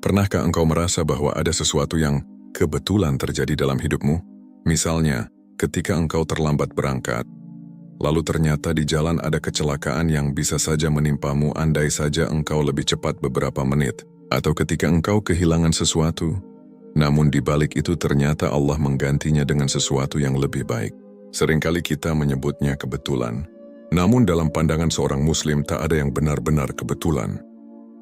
Pernahkah engkau merasa bahwa ada sesuatu yang kebetulan terjadi dalam hidupmu? Misalnya, ketika engkau terlambat berangkat, lalu ternyata di jalan ada kecelakaan yang bisa saja menimpamu andai saja engkau lebih cepat beberapa menit. Atau ketika engkau kehilangan sesuatu, namun di balik itu ternyata Allah menggantinya dengan sesuatu yang lebih baik. Seringkali kita menyebutnya kebetulan. Namun dalam pandangan seorang Muslim tak ada yang benar-benar kebetulan.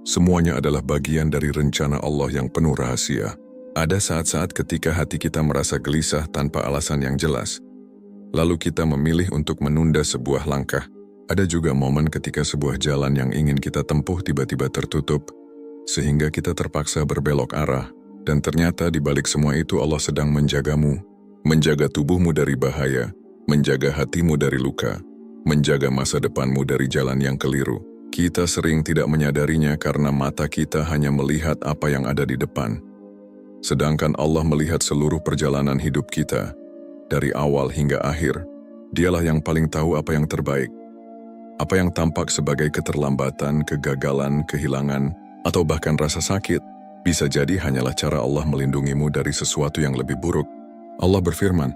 Semuanya adalah bagian dari rencana Allah yang penuh rahasia. Ada saat-saat ketika hati kita merasa gelisah tanpa alasan yang jelas. Lalu kita memilih untuk menunda sebuah langkah. Ada juga momen ketika sebuah jalan yang ingin kita tempuh tiba-tiba tertutup, sehingga kita terpaksa berbelok arah. Dan ternyata di balik semua itu Allah sedang menjagamu, menjaga tubuhmu dari bahaya, menjaga hatimu dari luka, menjaga masa depanmu dari jalan yang keliru. Kita sering tidak menyadarinya karena mata kita hanya melihat apa yang ada di depan. Sedangkan Allah melihat seluruh perjalanan hidup kita, dari awal hingga akhir. Dialah yang paling tahu apa yang terbaik. Apa yang tampak sebagai keterlambatan, kegagalan, kehilangan, atau bahkan rasa sakit, bisa jadi hanyalah cara Allah melindungimu dari sesuatu yang lebih buruk. Allah berfirman,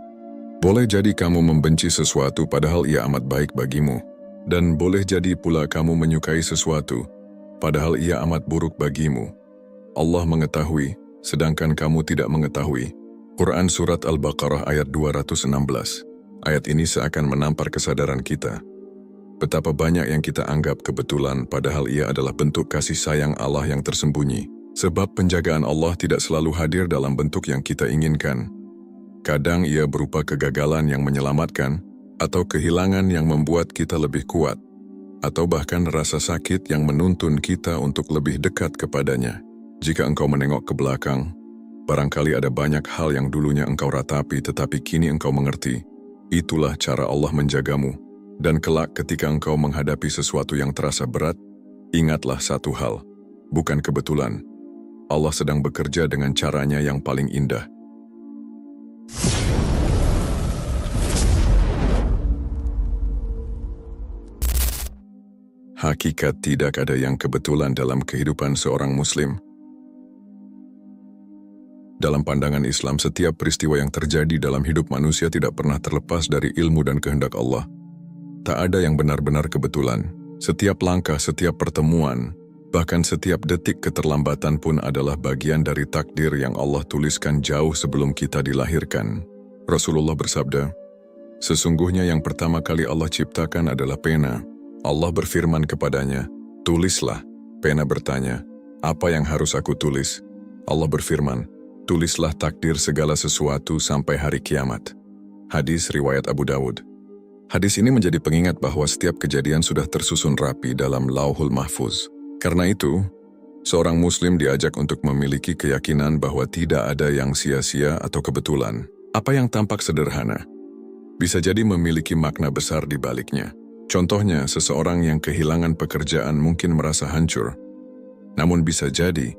"Boleh jadi kamu membenci sesuatu padahal ia amat baik bagimu. Dan boleh jadi pula kamu menyukai sesuatu, padahal ia amat buruk bagimu. Allah mengetahui, sedangkan kamu tidak mengetahui." Quran Surat Al-Baqarah ayat 216. Ayat ini seakan menampar kesadaran kita. Betapa banyak yang kita anggap kebetulan, padahal ia adalah bentuk kasih sayang Allah yang tersembunyi. Sebab penjagaan Allah tidak selalu hadir dalam bentuk yang kita inginkan. Kadang ia berupa kegagalan yang menyelamatkan, atau kehilangan yang membuat kita lebih kuat, atau bahkan rasa sakit yang menuntun kita untuk lebih dekat kepadanya. Jika engkau menengok ke belakang, barangkali ada banyak hal yang dulunya engkau ratapi tetapi kini engkau mengerti. Itulah cara Allah menjagamu. Dan kelak ketika engkau menghadapi sesuatu yang terasa berat, ingatlah satu hal, bukan kebetulan. Allah sedang bekerja dengan caranya yang paling indah. Hakikat tidak ada yang kebetulan dalam kehidupan seorang Muslim. Dalam pandangan Islam, setiap peristiwa yang terjadi dalam hidup manusia tidak pernah terlepas dari ilmu dan kehendak Allah. Tak ada yang benar-benar kebetulan. Setiap langkah, setiap pertemuan, bahkan setiap detik keterlambatan pun adalah bagian dari takdir yang Allah tuliskan jauh sebelum kita dilahirkan. Rasulullah bersabda, "Sesungguhnya yang pertama kali Allah ciptakan adalah pena. Allah berfirman kepadanya, 'Tulislah.' Pena bertanya, 'Apa yang harus aku tulis?' Allah berfirman, 'Tulislah takdir segala sesuatu sampai hari kiamat.'" Hadis riwayat Abu Dawud. Hadis ini menjadi pengingat bahwa setiap kejadian sudah tersusun rapi dalam Lauhul Mahfuz. Karena itu, seorang Muslim diajak untuk memiliki keyakinan bahwa tidak ada yang sia-sia atau kebetulan. Apa yang tampak sederhana, bisa jadi memiliki makna besar di baliknya. Contohnya, seseorang yang kehilangan pekerjaan mungkin merasa hancur. Namun bisa jadi,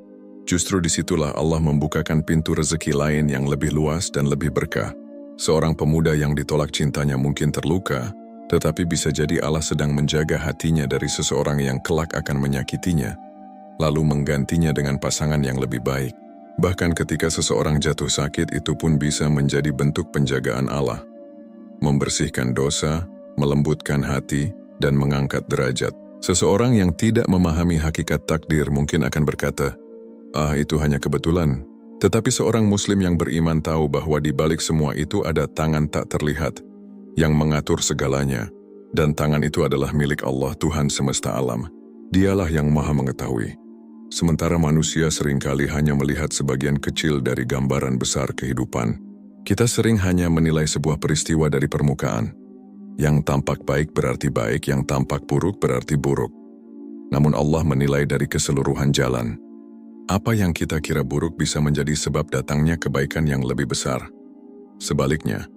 justru disitulah Allah membukakan pintu rezeki lain yang lebih luas dan lebih berkah. Seorang pemuda yang ditolak cintanya mungkin terluka, tetapi bisa jadi Allah sedang menjaga hatinya dari seseorang yang kelak akan menyakitinya, lalu menggantinya dengan pasangan yang lebih baik. Bahkan ketika seseorang jatuh sakit, itu pun bisa menjadi bentuk penjagaan Allah. Membersihkan dosa, melembutkan hati, dan mengangkat derajat. Seseorang yang tidak memahami hakikat takdir mungkin akan berkata, itu hanya kebetulan. Tetapi seorang Muslim yang beriman tahu bahwa di balik semua itu ada tangan tak terlihat yang mengatur segalanya, dan tangan itu adalah milik Allah, Tuhan semesta alam. Dialah yang maha mengetahui. Sementara manusia seringkali hanya melihat sebagian kecil dari gambaran besar kehidupan. Kita sering hanya menilai sebuah peristiwa dari permukaan. Yang tampak baik berarti baik, yang tampak buruk berarti buruk. Namun Allah menilai dari keseluruhan jalan. Apa yang kita kira buruk bisa menjadi sebab datangnya kebaikan yang lebih besar. Sebaliknya,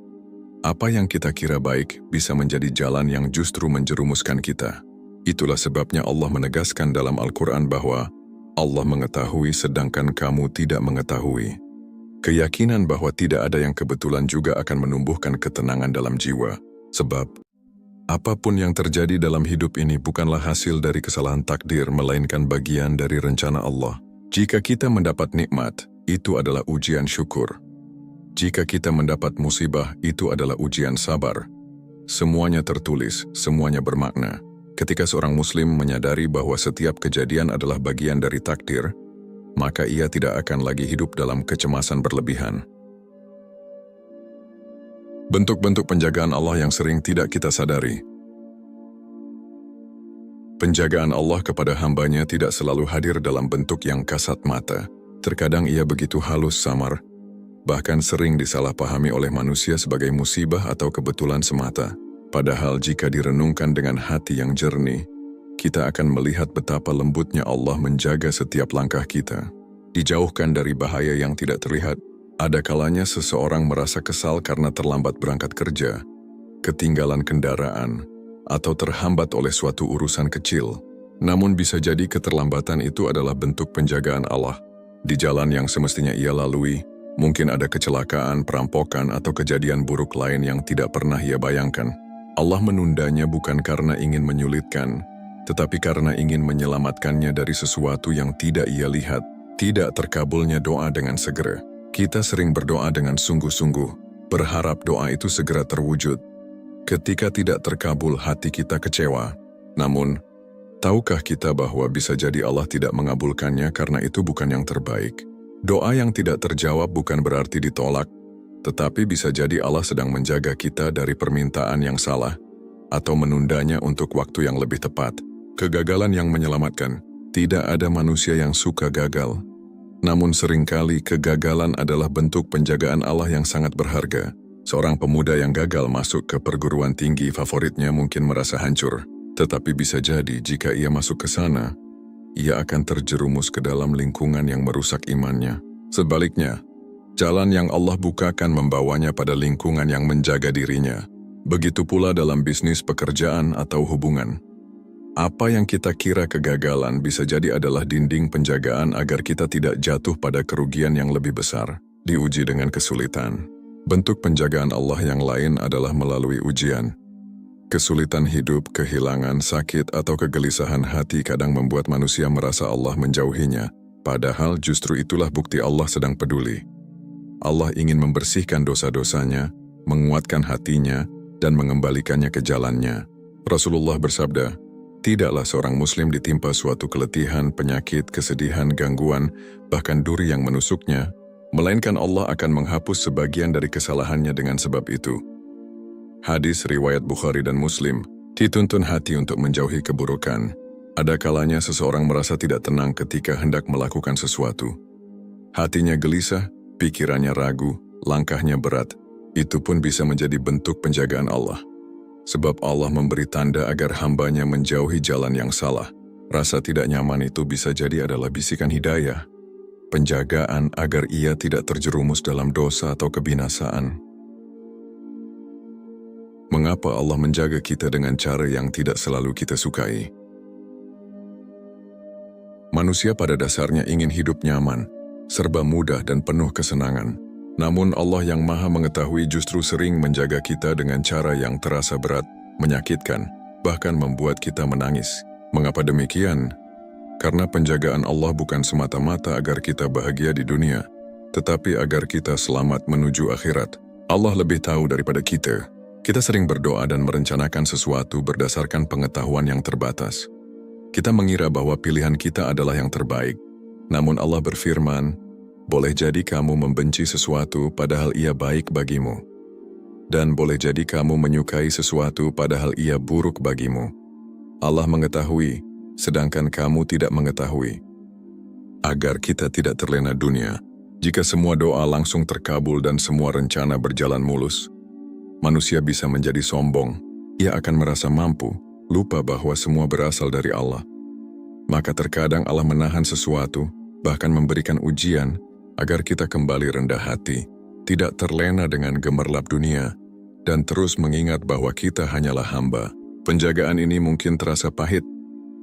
apa yang kita kira baik bisa menjadi jalan yang justru menjerumuskan kita. Itulah sebabnya Allah menegaskan dalam Al-Quran bahwa Allah mengetahui sedangkan kamu tidak mengetahui. Keyakinan bahwa tidak ada yang kebetulan juga akan menumbuhkan ketenangan dalam jiwa. Sebab, apapun yang terjadi dalam hidup ini bukanlah hasil dari kesalahan takdir, melainkan bagian dari rencana Allah. Jika kita mendapat nikmat, itu adalah ujian syukur. Jika kita mendapat musibah, itu adalah ujian sabar. Semuanya tertulis, semuanya bermakna. Ketika seorang muslim menyadari bahwa setiap kejadian adalah bagian dari takdir, maka ia tidak akan lagi hidup dalam kecemasan berlebihan. Bentuk-bentuk penjagaan Allah yang sering tidak kita sadari. Penjagaan Allah kepada hambanya tidak selalu hadir dalam bentuk yang kasat mata. Terkadang ia begitu halus samar, bahkan sering disalahpahami oleh manusia sebagai musibah atau kebetulan semata. Padahal jika direnungkan dengan hati yang jernih, kita akan melihat betapa lembutnya Allah menjaga setiap langkah kita. Dijauhkan dari bahaya yang tidak terlihat, ada kalanya seseorang merasa kesal karena terlambat berangkat kerja, ketinggalan kendaraan, atau terhambat oleh suatu urusan kecil. Namun bisa jadi keterlambatan itu adalah bentuk penjagaan Allah. Di jalan yang semestinya ia lalui, mungkin ada kecelakaan, perampokan, atau kejadian buruk lain yang tidak pernah ia bayangkan. Allah menundanya bukan karena ingin menyulitkan, tetapi karena ingin menyelamatkannya dari sesuatu yang tidak ia lihat. Tidak terkabulnya doa dengan segera. Kita sering berdoa dengan sungguh-sungguh, berharap doa itu segera terwujud. Ketika tidak terkabul, hati kita kecewa. Namun, tahukah kita bahwa bisa jadi Allah tidak mengabulkannya karena itu bukan yang terbaik? Doa yang tidak terjawab bukan berarti ditolak, tetapi bisa jadi Allah sedang menjaga kita dari permintaan yang salah atau menundanya untuk waktu yang lebih tepat. Kegagalan yang menyelamatkan. Tidak ada manusia yang suka gagal. Namun seringkali kegagalan adalah bentuk penjagaan Allah yang sangat berharga. Seorang pemuda yang gagal masuk ke perguruan tinggi favoritnya mungkin merasa hancur. Tetapi bisa jadi jika ia masuk ke sana, ia akan terjerumus ke dalam lingkungan yang merusak imannya. Sebaliknya, jalan yang Allah bukakan membawanya pada lingkungan yang menjaga dirinya. Begitu pula dalam bisnis, pekerjaan, atau hubungan. Apa yang kita kira kegagalan bisa jadi adalah dinding penjagaan agar kita tidak jatuh pada kerugian yang lebih besar, diuji dengan kesulitan. Bentuk penjagaan Allah yang lain adalah melalui ujian. Kesulitan hidup, kehilangan, sakit, atau kegelisahan hati kadang membuat manusia merasa Allah menjauhinya, padahal justru itulah bukti Allah sedang peduli. Allah ingin membersihkan dosa-dosanya, menguatkan hatinya, dan mengembalikannya ke jalannya. Rasulullah bersabda, tidaklah seorang muslim ditimpa suatu keletihan, penyakit, kesedihan, gangguan, bahkan duri yang menusuknya, melainkan Allah akan menghapus sebagian dari kesalahannya dengan sebab itu. Hadis riwayat Bukhari dan Muslim, dituntun hati untuk menjauhi keburukan. Ada kalanya seseorang merasa tidak tenang ketika hendak melakukan sesuatu. Hatinya gelisah, pikirannya ragu, langkahnya berat. Itu pun bisa menjadi bentuk penjagaan Allah. Sebab Allah memberi tanda agar hambanya menjauhi jalan yang salah. Rasa tidak nyaman itu bisa jadi adalah bisikan hidayah. Penjagaan agar ia tidak terjerumus dalam dosa atau kebinasaan. Mengapa Allah menjaga kita dengan cara yang tidak selalu kita sukai? Manusia pada dasarnya ingin hidup nyaman, serba mudah dan penuh kesenangan. Namun Allah yang Maha Mengetahui justru sering menjaga kita dengan cara yang terasa berat, menyakitkan, bahkan membuat kita menangis. Mengapa demikian? Karena penjagaan Allah bukan semata-mata agar kita bahagia di dunia, tetapi agar kita selamat menuju akhirat. Allah lebih tahu daripada kita. Kita sering berdoa dan merencanakan sesuatu berdasarkan pengetahuan yang terbatas. Kita mengira bahwa pilihan kita adalah yang terbaik. Namun Allah berfirman, boleh jadi kamu membenci sesuatu padahal ia baik bagimu. Dan boleh jadi kamu menyukai sesuatu padahal ia buruk bagimu. Allah mengetahui, sedangkan kamu tidak mengetahui. Agar kita tidak terlena dunia, jika semua doa langsung terkabul dan semua rencana berjalan mulus, manusia bisa menjadi sombong. Ia akan merasa mampu, lupa bahwa semua berasal dari Allah. Maka terkadang Allah menahan sesuatu, bahkan memberikan ujian, agar kita kembali rendah hati, tidak terlena dengan gemerlap dunia, dan terus mengingat bahwa kita hanyalah hamba. Penjagaan ini mungkin terasa pahit,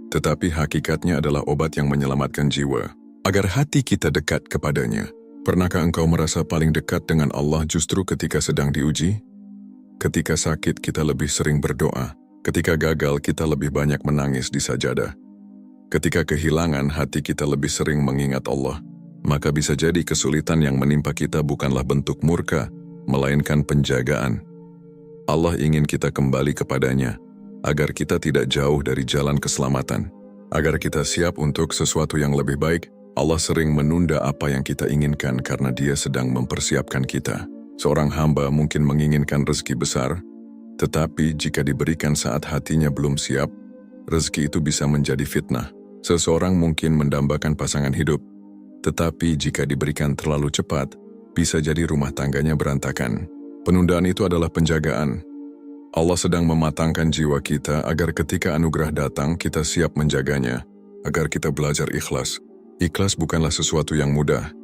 tetapi hakikatnya adalah obat yang menyelamatkan jiwa, agar hati kita dekat kepadanya. Pernahkah engkau merasa paling dekat dengan Allah justru ketika sedang diuji? Ketika sakit kita lebih sering berdoa, ketika gagal kita lebih banyak menangis di sajadah. Ketika kehilangan, hati kita lebih sering mengingat Allah. Maka bisa jadi kesulitan yang menimpa kita bukanlah bentuk murka, melainkan penjagaan. Allah ingin kita kembali kepadanya, agar kita tidak jauh dari jalan keselamatan. Agar kita siap untuk sesuatu yang lebih baik, Allah sering menunda apa yang kita inginkan karena Dia sedang mempersiapkan kita. Seorang hamba mungkin menginginkan rezeki besar, tetapi jika diberikan saat hatinya belum siap, rezeki itu bisa menjadi fitnah. Seseorang mungkin mendambakan pasangan hidup, tetapi jika diberikan terlalu cepat, bisa jadi rumah tangganya berantakan. Penundaan itu adalah penjagaan. Allah sedang mematangkan jiwa kita agar ketika anugerah datang kita siap menjaganya, agar kita belajar ikhlas. Ikhlas bukanlah sesuatu yang mudah.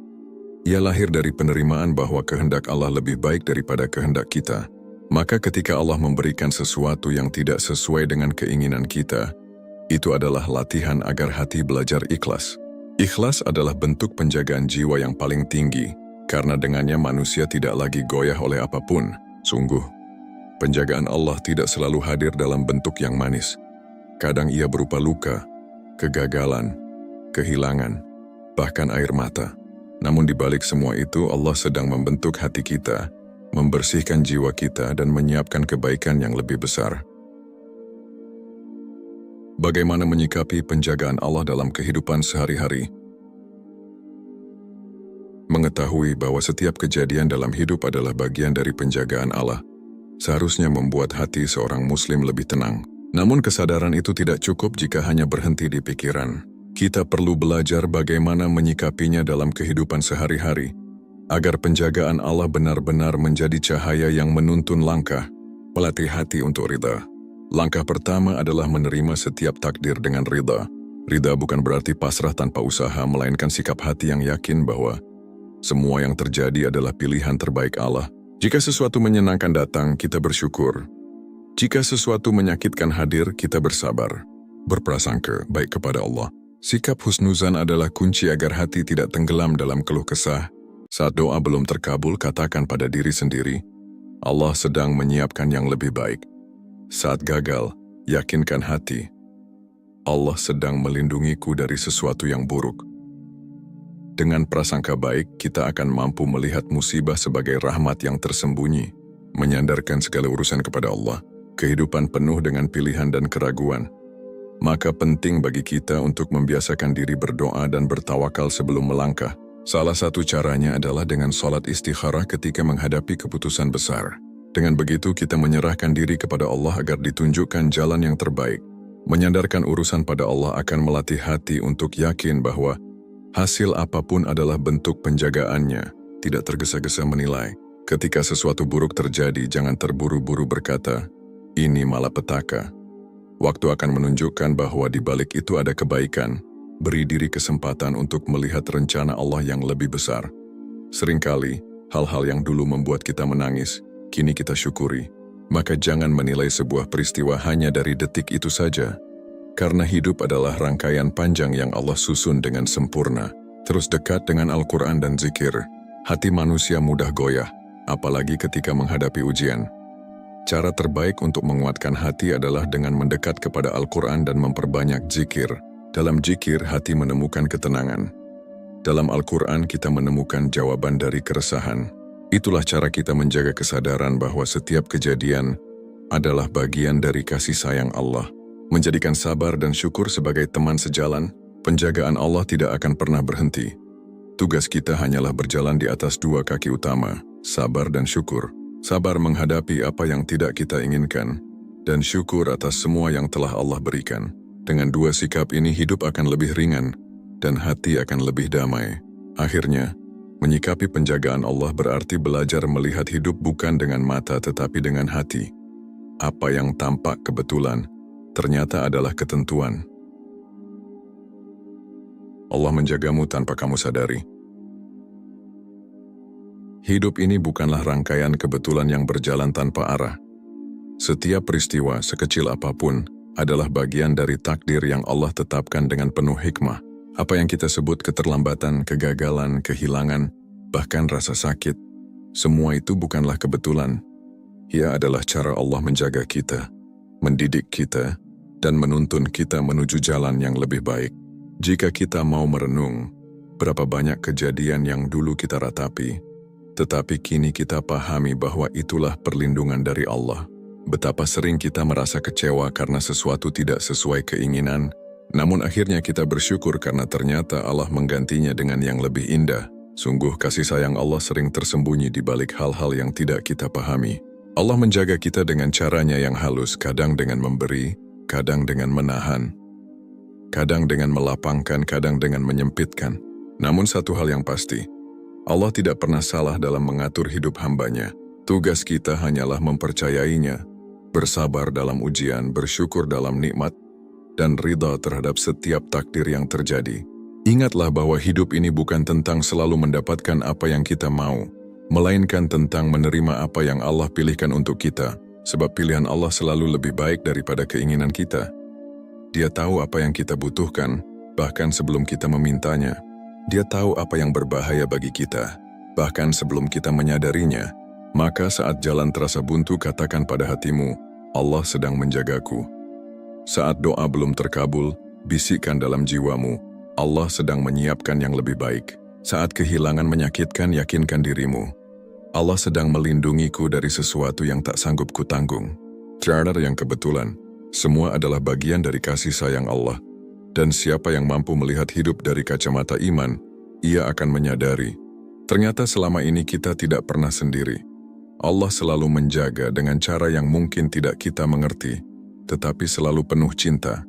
Ia lahir dari penerimaan bahwa kehendak Allah lebih baik daripada kehendak kita. Maka ketika Allah memberikan sesuatu yang tidak sesuai dengan keinginan kita, itu adalah latihan agar hati belajar ikhlas. Ikhlas adalah bentuk penjagaan jiwa yang paling tinggi, karena dengannya manusia tidak lagi goyah oleh apapun. Sungguh, penjagaan Allah tidak selalu hadir dalam bentuk yang manis. Kadang ia berupa luka, kegagalan, kehilangan, bahkan air mata. Namun di balik semua itu, Allah sedang membentuk hati kita, membersihkan jiwa kita dan menyiapkan kebaikan yang lebih besar. Bagaimana menyikapi penjagaan Allah dalam kehidupan sehari-hari? Mengetahui bahwa setiap kejadian dalam hidup adalah bagian dari penjagaan Allah, seharusnya membuat hati seorang muslim lebih tenang. Namun kesadaran itu tidak cukup jika hanya berhenti di pikiran. Kita perlu belajar bagaimana menyikapinya dalam kehidupan sehari-hari, agar penjagaan Allah benar-benar menjadi cahaya yang menuntun langkah, pelatih hati untuk ridha. Langkah pertama adalah menerima setiap takdir dengan ridha. Ridha bukan berarti pasrah tanpa usaha, melainkan sikap hati yang yakin bahwa semua yang terjadi adalah pilihan terbaik Allah. Jika sesuatu menyenangkan datang, kita bersyukur. Jika sesuatu menyakitkan hadir, kita bersabar, berprasangka baik kepada Allah. Sikap husnuzan adalah kunci agar hati tidak tenggelam dalam keluh kesah. Saat doa belum terkabul, katakan pada diri sendiri, Allah sedang menyiapkan yang lebih baik. Saat gagal, yakinkan hati, Allah sedang melindungiku dari sesuatu yang buruk. Dengan prasangka baik, kita akan mampu melihat musibah sebagai rahmat yang tersembunyi, menyandarkan segala urusan kepada Allah. Kehidupan penuh dengan pilihan dan keraguan. Maka penting bagi kita untuk membiasakan diri berdoa dan bertawakal sebelum melangkah. Salah satu caranya adalah dengan sholat istikharah ketika menghadapi keputusan besar. Dengan begitu kita menyerahkan diri kepada Allah agar ditunjukkan jalan yang terbaik. Menyandarkan urusan pada Allah akan melatih hati untuk yakin bahwa hasil apapun adalah bentuk penjagaannya, tidak tergesa-gesa menilai. Ketika sesuatu buruk terjadi, jangan terburu-buru berkata, ini malapetaka. Waktu akan menunjukkan bahwa di balik itu ada kebaikan. Beri diri kesempatan untuk melihat rencana Allah yang lebih besar. Seringkali, hal-hal yang dulu membuat kita menangis, kini kita syukuri. Maka jangan menilai sebuah peristiwa hanya dari detik itu saja. Karena hidup adalah rangkaian panjang yang Allah susun dengan sempurna. Terus dekat dengan Al-Quran dan zikir, hati manusia mudah goyah, apalagi ketika menghadapi ujian. Cara terbaik untuk menguatkan hati adalah dengan mendekat kepada Al-Quran dan memperbanyak zikir. Dalam zikir, hati menemukan ketenangan. Dalam Al-Quran, kita menemukan jawaban dari keresahan. Itulah cara kita menjaga kesadaran bahwa setiap kejadian adalah bagian dari kasih sayang Allah. Menjadikan sabar dan syukur sebagai teman sejalan, penjagaan Allah tidak akan pernah berhenti. Tugas kita hanyalah berjalan di atas dua kaki utama, sabar dan syukur. Sabar menghadapi apa yang tidak kita inginkan, dan syukur atas semua yang telah Allah berikan. Dengan dua sikap ini hidup akan lebih ringan, dan hati akan lebih damai. Akhirnya, menyikapi penjagaan Allah berarti belajar melihat hidup bukan dengan mata tetapi dengan hati. Apa yang tampak kebetulan, ternyata adalah ketentuan. Allah menjagamu tanpa kamu sadari. Hidup ini bukanlah rangkaian kebetulan yang berjalan tanpa arah. Setiap peristiwa, sekecil apapun, adalah bagian dari takdir yang Allah tetapkan dengan penuh hikmah. Apa yang kita sebut keterlambatan, kegagalan, kehilangan, bahkan rasa sakit, semua itu bukanlah kebetulan. Ia adalah cara Allah menjaga kita, mendidik kita, dan menuntun kita menuju jalan yang lebih baik. Jika kita mau merenung, berapa banyak kejadian yang dulu kita ratapi, tetapi kini kita pahami bahwa itulah perlindungan dari Allah. Betapa sering kita merasa kecewa karena sesuatu tidak sesuai keinginan, namun akhirnya kita bersyukur karena ternyata Allah menggantinya dengan yang lebih indah. Sungguh kasih sayang Allah sering tersembunyi di balik hal-hal yang tidak kita pahami. Allah menjaga kita dengan caranya yang halus, kadang dengan memberi, kadang dengan menahan, kadang dengan melapangkan, kadang dengan menyempitkan. Namun satu hal yang pasti, Allah tidak pernah salah dalam mengatur hidup hambanya. Tugas kita hanyalah mempercayainya, bersabar dalam ujian, bersyukur dalam nikmat, dan ridha terhadap setiap takdir yang terjadi. Ingatlah bahwa hidup ini bukan tentang selalu mendapatkan apa yang kita mau, melainkan tentang menerima apa yang Allah pilihkan untuk kita, sebab pilihan Allah selalu lebih baik daripada keinginan kita. Dia tahu apa yang kita butuhkan, bahkan sebelum kita memintanya. Dia tahu apa yang berbahaya bagi kita, bahkan sebelum kita menyadarinya. Maka saat jalan terasa buntu, katakan pada hatimu, Allah sedang menjagaku. Saat doa belum terkabul, bisikkan dalam jiwamu, Allah sedang menyiapkan yang lebih baik. Saat kehilangan menyakitkan, yakinkan dirimu, Allah sedang melindungiku dari sesuatu yang tak sanggup kutanggung. Cara yang kebetulan, semua adalah bagian dari kasih sayang Allah. Dan siapa yang mampu melihat hidup dari kacamata iman, ia akan menyadari, ternyata selama ini kita tidak pernah sendiri. Allah selalu menjaga dengan cara yang mungkin tidak kita mengerti, tetapi selalu penuh cinta.